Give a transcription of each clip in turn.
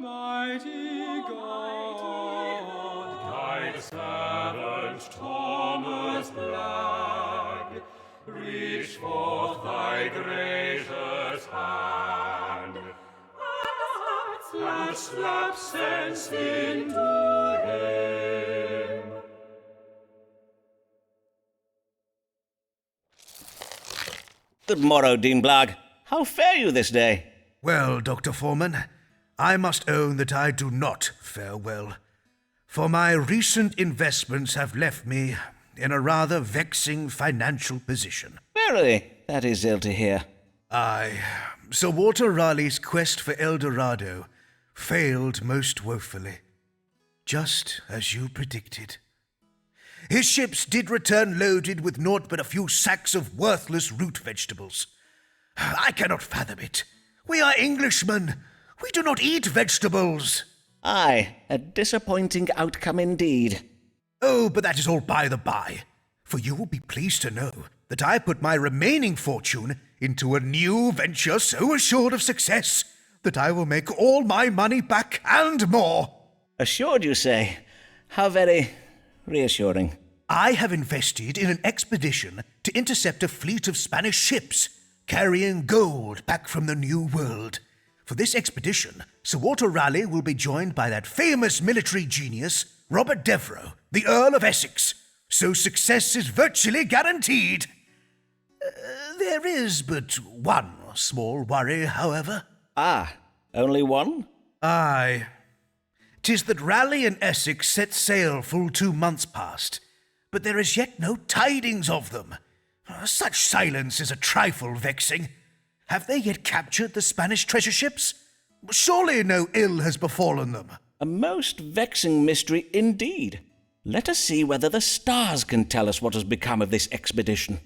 Almighty God, guide servant Thomas Black, reach forth thy gracious hand, and slap sense into him. Good morrow, Dean Blagg. How fare you this day? Well, Dr. Foreman, I must own that I do not fare well, for my recent investments have left me in a rather vexing financial position. Verily, that is ill to hear. Aye, Sir Walter Raleigh's quest for El Dorado failed most woefully, just as you predicted. His ships did return loaded with naught but a few sacks of worthless root vegetables. I cannot fathom it. We are Englishmen. We do not eat vegetables. Aye, a disappointing outcome indeed. Oh, but that is all by the by, for you will be pleased to know that I put my remaining fortune into a new venture so assured of success that I will make all my money back and more. Assured, you say? How very reassuring. I have invested in an expedition to intercept a fleet of Spanish ships carrying gold back from the New World. For this expedition, Sir Walter Raleigh will be joined by that famous military genius, Robert Devereux, the Earl of Essex, so success is virtually guaranteed. There is but one small worry, however. Ah, only one? Aye. 'Tis that Raleigh and Essex set sail full 2 months past, but there is yet no tidings of them. Such silence is a trifle vexing. Have they yet captured the Spanish treasure ships? Surely no ill has befallen them. A most vexing mystery indeed. Let us see whether the stars can tell us what has become of this expedition.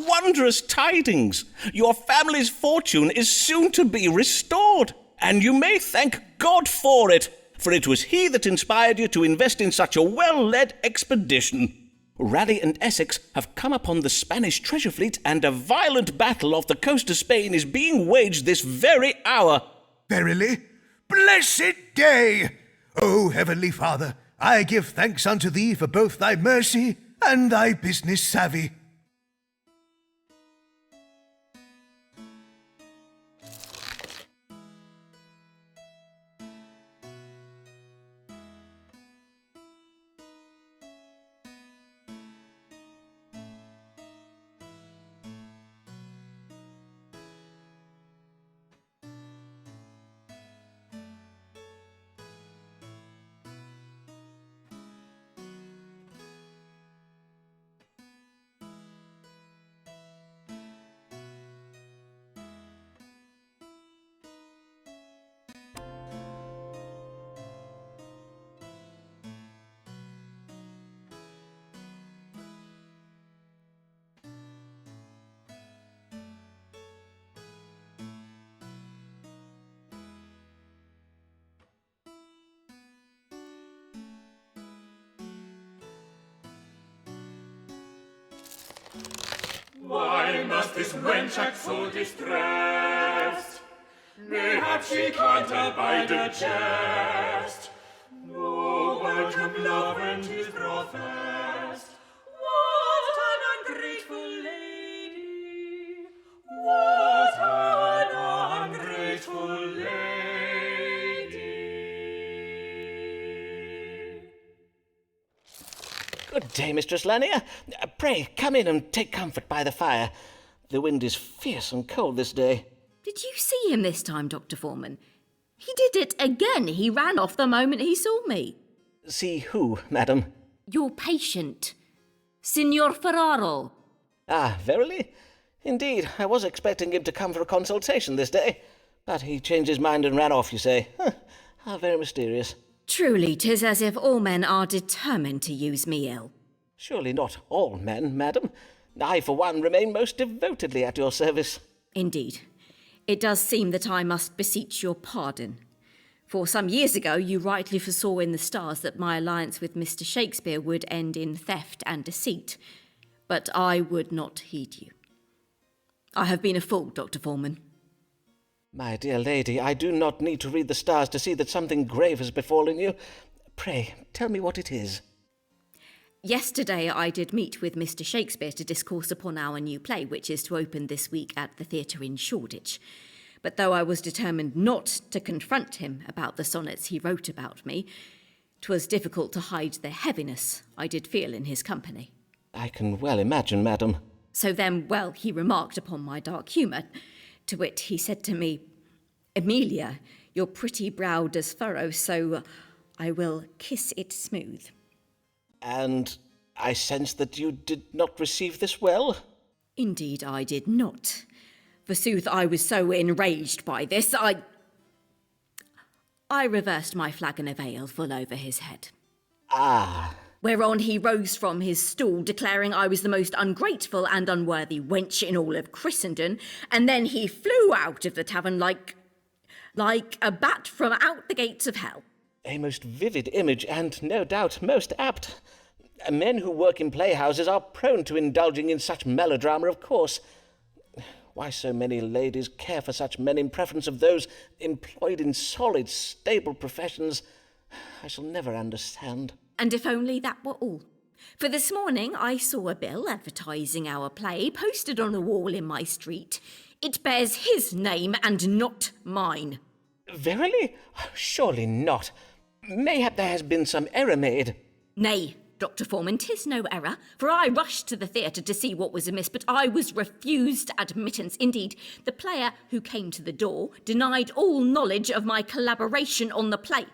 Wondrous tidings! Your family's fortune is soon to be restored, and you may thank God for it was he that inspired you to invest in such a well-led expedition. Raleigh and Essex have come upon the Spanish treasure fleet, and a violent battle off the coast of Spain is being waged this very hour. Verily, blessed day! O Heavenly Father, I give thanks unto thee for both thy mercy and thy business savvy. Why must this wench act so distressed? Mayhap she can't abide a jest. No welcome love when 'tis professed. What an ungrateful lady! What an ungrateful lady! Good day, Mistress Lanier. Pray, come in and take comfort by the fire. The wind is fierce and cold this day. Did you see him this time, Dr. Foreman? He did it again. He ran off the moment he saw me. See who, madam? Your patient, Signor Ferraro. Ah, verily? Indeed, I was expecting him to come for a consultation this day. But he changed his mind and ran off, you say. How very mysterious. Truly, 'tis as if all men are determined to use me ill. Surely not all men, madam. I, for one, remain most devotedly at your service. Indeed. It does seem that I must beseech your pardon. For some years ago you rightly foresaw in the stars that my alliance with Mr. Shakespeare would end in theft and deceit. But I would not heed you. I have been a fool, Dr. Foreman. My dear lady, I do not need to read the stars to see that something grave has befallen you. Pray, tell me what it is. Yesterday I did meet with Mr. Shakespeare to discourse upon our new play, which is to open this week at the theatre in Shoreditch. But though I was determined not to confront him about the sonnets he wrote about me, 'twas difficult to hide the heaviness I did feel in his company. I can well imagine, madam. So then, well, he remarked upon my dark humour. To wit, he said to me, "Amelia, your pretty brow does furrow, so I will kiss it smooth." And I sense that you did not receive this well? Indeed, I did not. Forsooth, I was so enraged by this, I reversed my flagon of ale full over his head. Ah. Whereon he rose from his stool, declaring I was the most ungrateful and unworthy wench in all of Christendom, and then he flew out of the tavern like a bat from out the gates of hell. A most vivid image, and no doubt most apt. Men who work in playhouses are prone to indulging in such melodrama, of course. Why so many ladies care for such men in preference of those employed in solid, stable professions, I shall never understand. And if only that were all. For this morning I saw a bill advertising our play posted on a wall in my street. It bears his name and not mine. Verily? Surely not. Mayhap there has been some error made. Nay, Dr. Foreman, 'tis no error, for I rushed to the theatre to see what was amiss, but I was refused admittance. Indeed, the player who came to the door denied all knowledge of my collaboration on the play.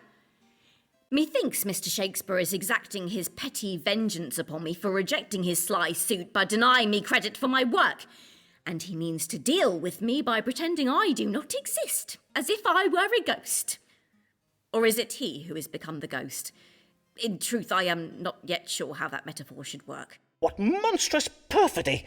Methinks Mr. Shakespeare is exacting his petty vengeance upon me for rejecting his sly suit by denying me credit for my work, and he means to deal with me by pretending I do not exist, as if I were a ghost. Or is it he who has become the ghost? In truth, I am not yet sure how that metaphor should work. What monstrous perfidy!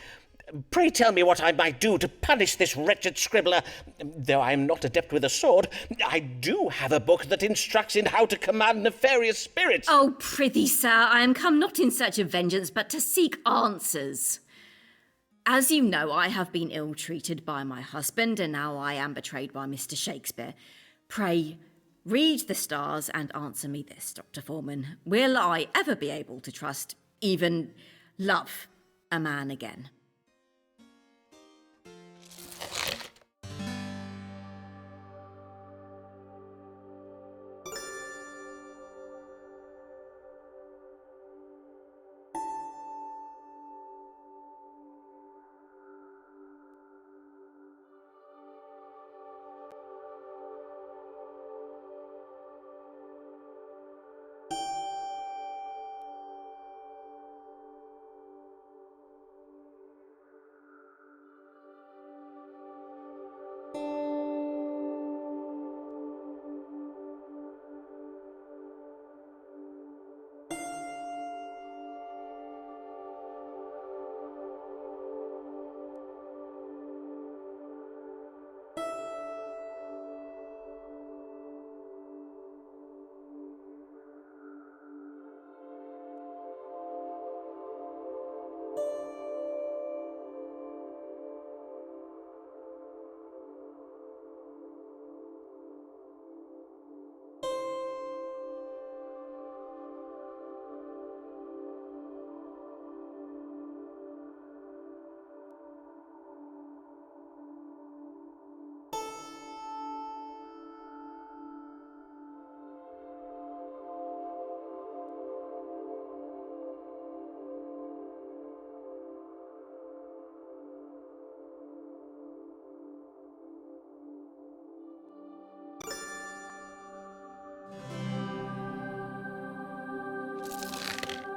Pray tell me what I might do to punish this wretched scribbler. Though I am not adept with a sword, I do have a book that instructs in how to command nefarious spirits. Oh, prithee, sir, I am come not in search of vengeance, but to seek answers. As you know, I have been ill-treated by my husband, and now I am betrayed by Mr. Shakespeare. Pray, read the stars and answer me this, Dr. Foreman. Will I ever be able to trust, even love, a man again?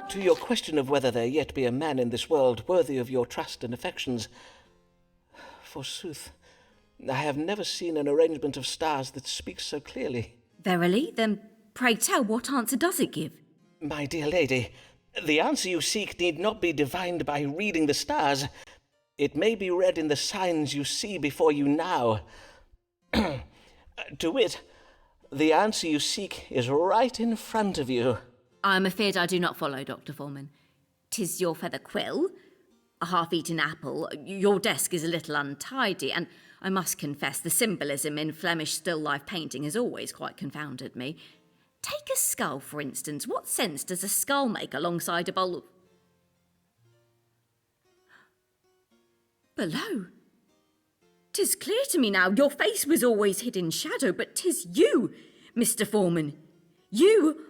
To your question of whether there yet be a man in this world worthy of your trust and affections, forsooth, I have never seen an arrangement of stars that speaks so clearly. Verily? Then pray tell, what answer does it give? My dear lady, the answer you seek need not be divined by reading the stars. It may be read in the signs you see before you now. To wit, the answer you seek is right in front of you. I am afeard I do not follow, Dr. Foreman. 'Tis your feather quill, a half-eaten apple, your desk is a little untidy, and I must confess the symbolism in Flemish still-life painting has always quite confounded me. Take a skull, for instance. What sense does a skull make alongside a bowl of... Below. 'Tis clear to me now, your face was always hid in shadow, but 'tis you, Mr. Foreman. You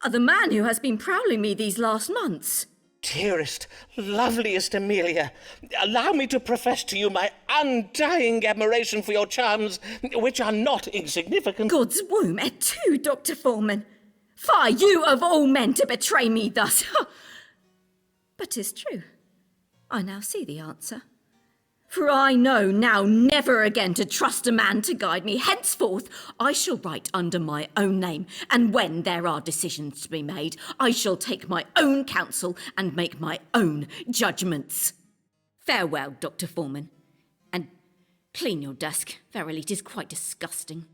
are the man who has been prowling me these last months. Dearest, loveliest Amelia, allow me to profess to you my undying admiration for your charms, which are not insignificant. God's womb, et tu, Dr. Foreman. Fie, you of all men to betray me thus. But 'tis true. I now see the answer. For I know now never again to trust a man to guide me. Henceforth I shall write under my own name, and when there are decisions to be made, I shall take my own counsel and make my own judgments. Farewell, Dr. Foreman, and clean your desk. Verily, 'tis quite disgusting.